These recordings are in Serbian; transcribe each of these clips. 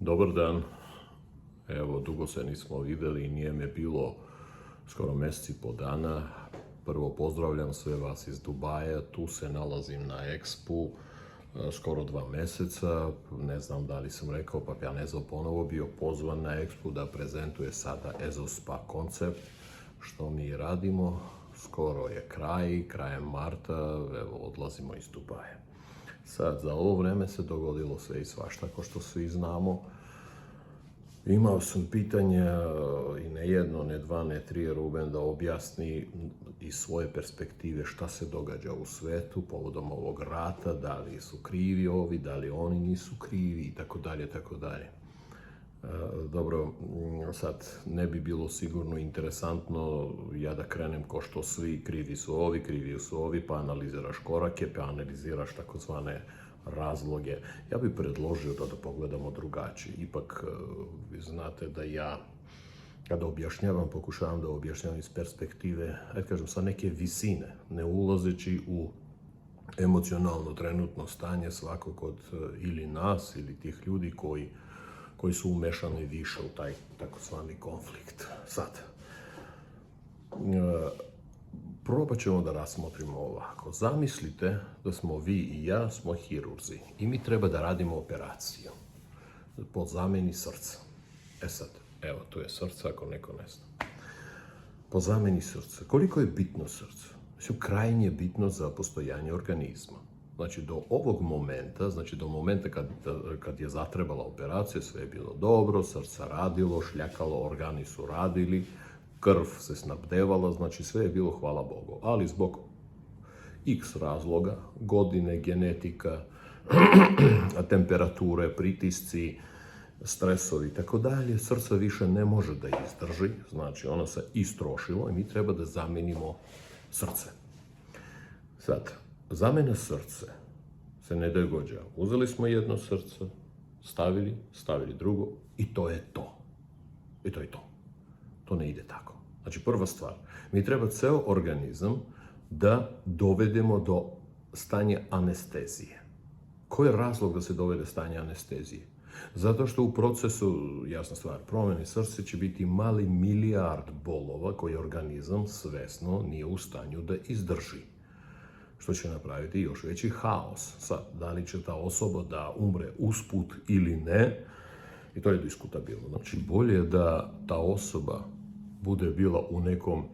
Dobar dan. Evo, dugo se nismo vidjeli i nije me bilo skoro mjesec i pol dana. Prvo pozdravljam sve vas iz Dubaja, tu se nalazim na Expu skoro 2 mjeseca. Ne znam da li sam rekao, pa ja ne znam, ponovo bio pozvan na Expu da prezentuje sada EzoSpa koncept, što mi radimo. Skoro je krajem marta, evo, odlazimo iz Dubaja. Sad, za ovo vreme se dogodilo sve i svašta, kao što svi znamo. Imao sam pitanja i ne jedno, ne dva, ne tri, Ruben da objasni iz svoje perspektive šta se događa u svetu povodom ovog rata, da li su krivi ovi, da li oni nisu krivi i tako dalje, tako dalje. Dobro, sad ne bi bilo sigurno interesantno ja da krenem ko što svi krivi su ovi, pa analiziraš korake, pa analiziraš takozvane razloge. Ja bih predložio da pogledamo drugačije. Ipak, vi znate da ja, kada objašnjavam, pokušavam da objašnjavam iz perspektive, sa neke visine, ne ulazeći u emocionalno trenutno stanje svakog od ili nas, ili tih ljudi koji su umešani više u taj takozvani konflikt. Sad, probat ćemo da rasmotrimo ovako. Zamislite da smo vi i ja smo hirurzi i mi treba da radimo operaciju po zameni srca. Sad, evo, tu je srce ako neko ne zna. Po zameni srca. Koliko je bitno srce? Krajnje bitno za postojanje organizma. Znači, do ovog momenta, do momenta kad je zatrebala operacija, sve je bilo dobro, srce radilo, šljakalo, organi su radili, krv se snabdevala, znači sve je bilo, hvala Bogu. Ali zbog x razloga, godine, genetika, temperature, pritisci, stresovi i tako dalje, srce više ne može da izdrži, znači ono se istrošilo i mi treba da zamenimo srce. Sad, zamena srce se ne događa. Uzeli smo jedno srce, stavili drugo i to je to. I to je to. To ne ide tako. Znači, prva stvar, mi treba ceo organizam da dovedemo do stanja anestezije. Koji je razlog da se dovede stanje anestezije? Zato što u procesu, jasna stvar, promjene srca će biti mali milijard bolova koje organizam svesno nije u stanju da izdrži. Što će napraviti još veći haos. Sad, da li će ta osoba da umre usput ili ne, i to je diskutabilno. Znači, bolje je da ta osoba bude bila u nekom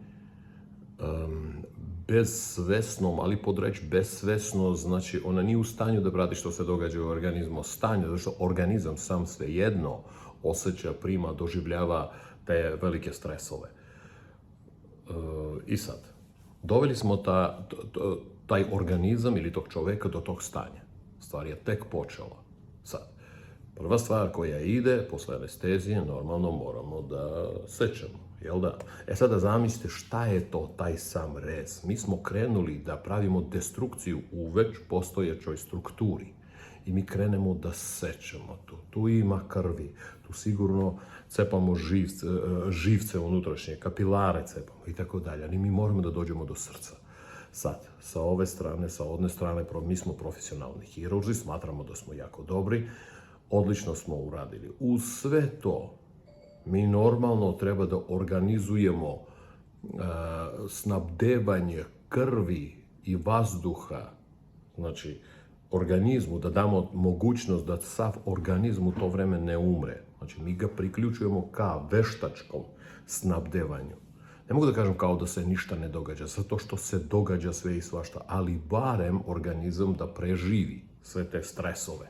bezsvesnom, ali podreći bezsvesno, znači ona nije u stanju da prati što se događa u organizmu stanje, zato što organizam sam svejedno osjeća, prima, doživljava te velike stresove. I sad, doveli smo taj organizam ili tog čoveka do tog stanja. Stvar je tek počela. Sad, prva stvar koja ide, posle anestezije, normalno moramo da sečemo, jel da? Sada zamislite šta je to taj sam rez. Mi smo krenuli da pravimo destrukciju u već postojećoj strukturi. I mi krenemo da sečemo to. Tu ima krvi, tu sigurno cepamo živce unutrašnje, kapilare cepamo i tako dalje. Ali mi moramo da dođemo do srca. Sad, sa ove strane, sa odne strane, mi smo profesionalni hirurzi, smatramo da smo jako dobri, odlično smo uradili. Uz sve to, mi normalno treba da organizujemo snabdevanje krvi i vazduha, znači organizmu, da damo mogućnost da sav organizm u to vreme ne umre. Znači, mi ga priključujemo ka veštačkom snabdevanju. Ne mogu da kažem kao da se ništa ne događa, zato što se događa sve i svašta, ali barem organizam da preživi sve te stresove.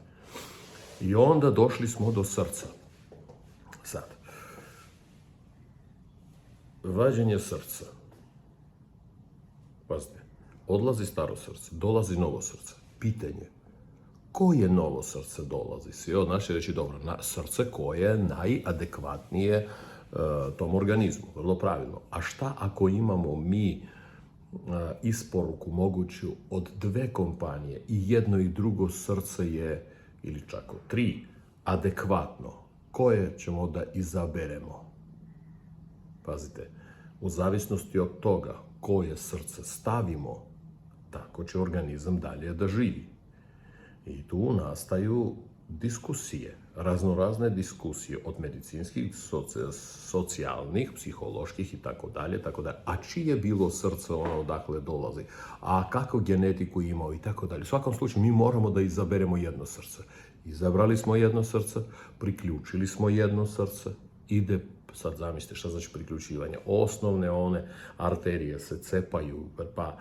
I onda došli smo do srca. Sad, vađenje srca. Pazite, odlazi staro srce, dolazi novo srce. Pitanje, koje novo srce dolazi? Svi od nas će reći, dobro, srce koje je najadekvatnije tom organizmu, vrlo pravilno. A šta ako imamo mi isporuku moguću od 2 kompanije i jedno i drugo srce je, ili čak od 3, adekvatno? Koje ćemo da izaberemo? Pazite, u zavisnosti od toga koje srce stavimo, tako će organizam dalje da živi. I tu nastaju diskusije, raznorazne diskusije od medicinskih, socijalnih, psiholoških i tako dalje. A čije je bilo srce ono odakle dolazi, a kakvu genetiku imao i tako dalje. U svakom slučaju mi moramo da izaberemo jedno srce. Izabrali smo jedno srce, priključili smo jedno srce, ide, sad zamislite šta znači priključivanje, osnovne one arterije se cepaju, pa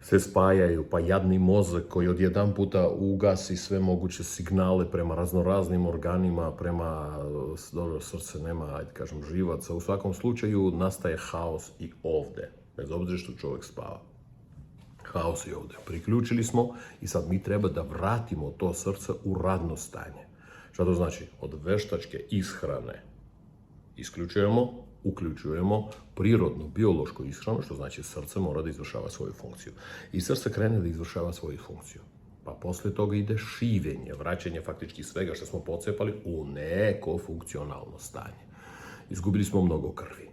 se spajaju, pa jadni mozak koji odjedan puta ugasi sve moguće signale prema raznoraznim organima, prema, dobro, srce nema, ajde kažem, živaca. U svakom slučaju nastaje haos i ovde, bez obzira što čovjek spava. Haos i ovde. Priključili smo i sad mi treba da vratimo to srce u radno stanje. Šta to znači? Od veštačke ishrane isključujemo, uključujemo prirodnu, biološku ishranu, što znači srce mora da izvršava svoju funkciju. I srce krene da izvršava svoju funkciju. Pa posle toga ide šivenje, vraćanje faktički svega što smo pocepali u neko funkcionalno stanje. Izgubili smo mnogo krvi.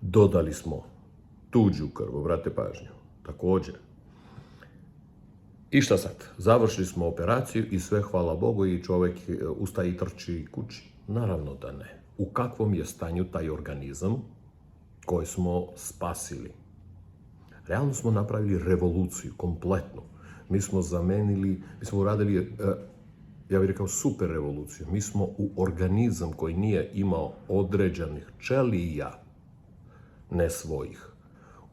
Dodali smo tuđu krv, obrate pažnju, također. I šta sad? Završili smo operaciju i sve, hvala Bogu, i čovjek ustaje i trči kući? Naravno da ne. U kakvom je stanju taj organizam koji smo spasili? Realno smo napravili revoluciju, kompletnu. Mi smo uradili, ja bih rekao, super revoluciju. Mi smo u organizam koji nije imao određenih ćelija, ne svojih,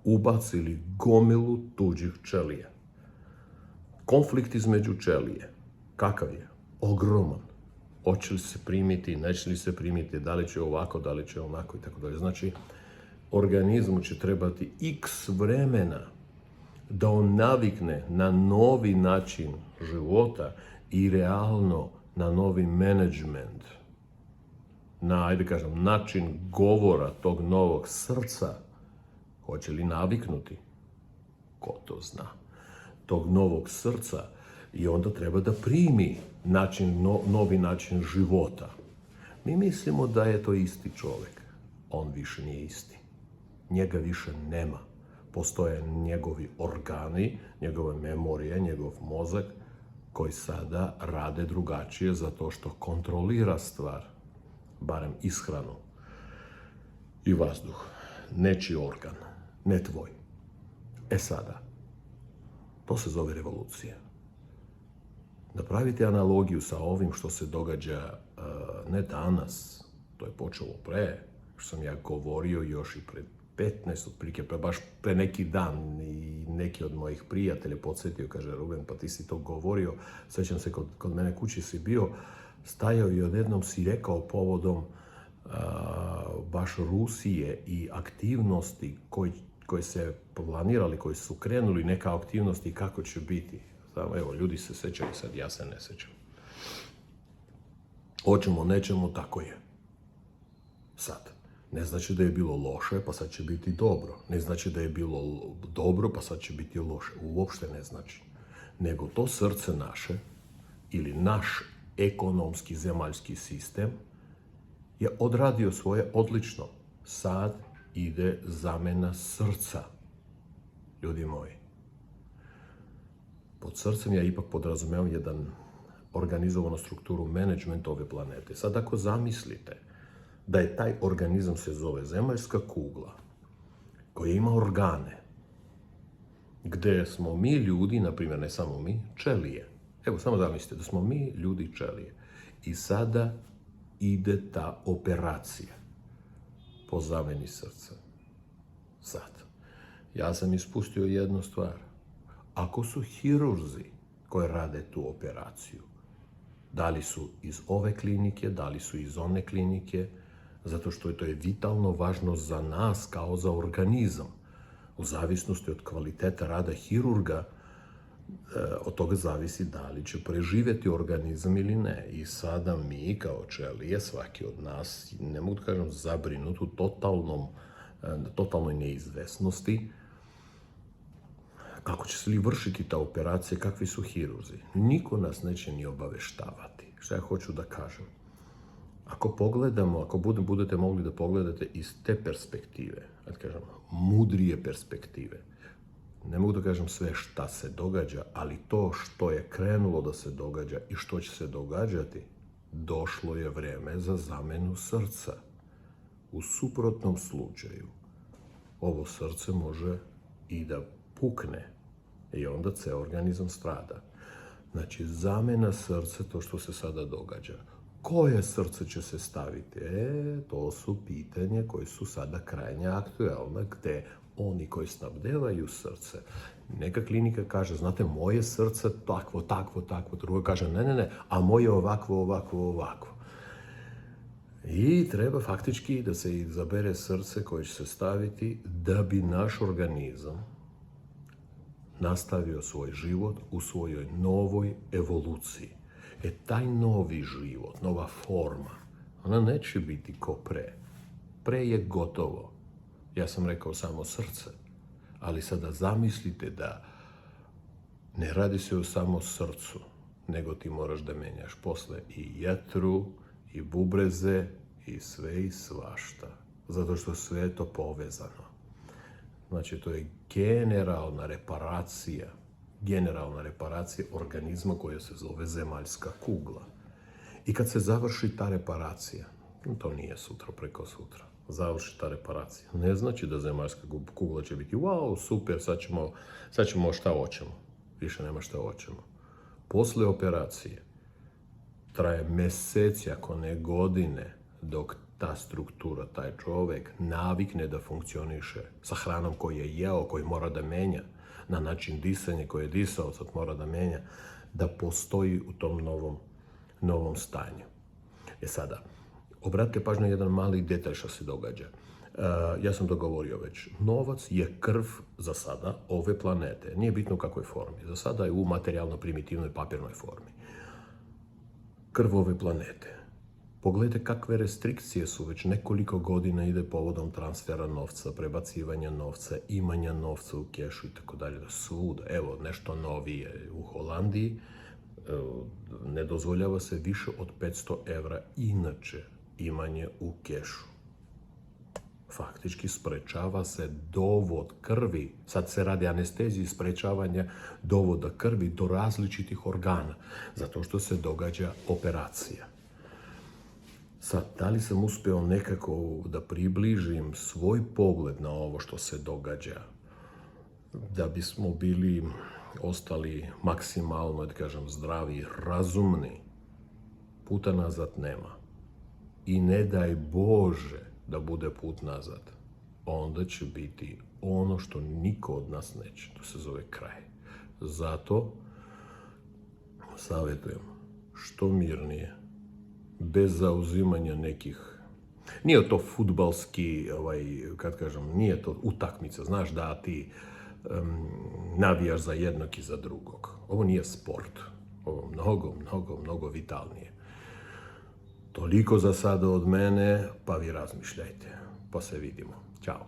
ubacili gomilu tuđih ćelija. Konflikt između ćelije, kakav je? Ogroman. Hoće li se primiti, neće li se primiti, da li će ovako, da li će onako i tako dalje. Znači, organizmu će trebati x vremena da on navikne na novi način života i realno na novi menadžment, na, ajde kažem, način govora tog novog srca. Hoće li naviknuti? Ko to zna? Tog novog srca, i onda treba da primi novi način života. Mi mislimo da je to isti čovjek. On više nije isti. Njega više nema. Postoje njegovi organi, njegove memorije, njegov mozak, koji sada rade drugačije zato što kontrolira stvar, barem ishranu i vazduh. Nečiji organ, ne tvoj. E sada, to se zove revolucija. Napravite analogiju sa ovim što se događa ne danas, to je počelo pre, što sam ja govorio još i pred 15, otprilike, baš pre neki dan, i neki od mojih prijatelja podsjetio, kaže: Ruben, pa ti si to govorio, sećam se, kod mene kući si bio, stajao i odjednom si rekao povodom baš Rusije i aktivnosti koje se planirali, koji su krenuli, neka aktivnosti kako će biti. Evo, ljudi se sećaju, sad ja se ne sećam. Hoćemo, nećemo, tako je. Sad, ne znači da je bilo loše, pa sad će biti dobro. Ne znači da je bilo dobro, pa sad će biti loše. Uopšte ne znači. Nego to srce naše, ili naš ekonomski zemaljski sistem, je odradio svoje odlično. Sad ide zamena srca. Ljudi moji, pod srcem ja ipak podrazumevam jedan organizovanu strukturu menadžmenta ove planete. Sad ako zamislite da je taj organizam se zove zemaljska kugla, koja ima organe, gde smo mi ljudi, na primjer, ne samo mi, ćelije. Evo, samo zamislite da smo mi ljudi ćelije. I sada ide ta operacija po zameni srca. Sad, ja sam ispustio jednu stvar. Ako su hirurzi koji rade tu operaciju, da li su iz ove klinike, da li su iz one klinike, zato što to je vitalno važno za nas kao za organizam. U zavisnosti od kvaliteta rada hirurga, od toga zavisi da li će preživjeti organizam ili ne. I sada mi kao ćelije, svaki od nas, ne mogu da kažem zabrinut u totalnoj neizvesnosti, kako će se li vršiti ta operacija, kakvi su hirurzi. Niko nas neće ni obaveštavati. Šta ja hoću da kažem? Ako pogledamo, ako budete mogli da pogledate iz te perspektive, da kažem, mudrije perspektive, ne mogu da kažem sve šta se događa, ali to što je krenulo da se događa i što će se događati, došlo je vreme za zamenu srca. U suprotnom slučaju, ovo srce može i da pukne i onda ceo organizam strada. Znači, zamena srca, to što se sada događa. Koje srce će se staviti? To su pitanje koje su sada krajnje aktuelne, gde oni koji snabdevaju srce, neka klinika kaže, znate, moje srce takvo, druga kaže, ne, a moje ovakvo. I treba faktički da se izabere srce koje će se staviti da bi naš organizam nastavio svoj život u svojoj novoj evoluciji. Taj novi život, nova forma, ona neće biti ko pre. Pre je gotovo. Ja sam rekao samo srce, ali sada zamislite da ne radi se o samo srcu, nego ti moraš da menjaš posle i jetru, i bubreze, i sve i svašta. Zato što sve je to povezano. Znači, to je generalna reparacija organizma koja se zove zemaljska kugla. I kad se završi ta reparacija, to nije sutra, preko sutra, završi ta reparacija, ne znači da zemaljska kugla će biti wow, super, sad ćemo šta hoćemo. Više nema šta hoćemo. Posle operacije traje meseci, ako ne godine, dok ta struktura, taj čovek navikne da funkcioniše sa hranom koju je jeo, koju mora da menja, na način disanja koji je disao, sad mora da menja, da postoji u tom novom stanju. Sada, obratite pažnju na jedan mali detalj što se događa. Ja sam to govorio već. Novac je krv za sada ove planete. Nije bitno u kakvoj formi. Za sada je u materijalno primitivnoj papirnoj formi. Krv ove planete. Pogledajte kakve restrikcije su već nekoliko godina ide povodom transfera novca, prebacivanja novca, imanja novca u kešu i tako dalje. Svuda. Evo, nešto novije u Holandiji. Ne dozvoljava se više od 500 evra inače imanje u kešu. Faktički sprečava se dovod krvi, sad se radi anesteziji sprečavanja dovoda krvi do različitih organa, zato što se događa operacija. Sad, da li sam uspeo nekako da približim svoj pogled na ovo što se događa, da bismo ostali maksimalno, da kažem, zdravi i razumni, puta nazad nema. I ne daj Bože da bude put nazad. Onda će biti ono što niko od nas neće. To se zove kraj. Zato savjetujem što mirnije, bez zauzimanja nekih. Nije to fudbalski, kad kažem, nije to utakmica. Znaš da ti navijaš za jednog i za drugog. Ovo nije sport. Ovo je mnogo vitalnije. Toliko za sada od mene, pa vi razmišljajte. Pa se vidimo. Ćao.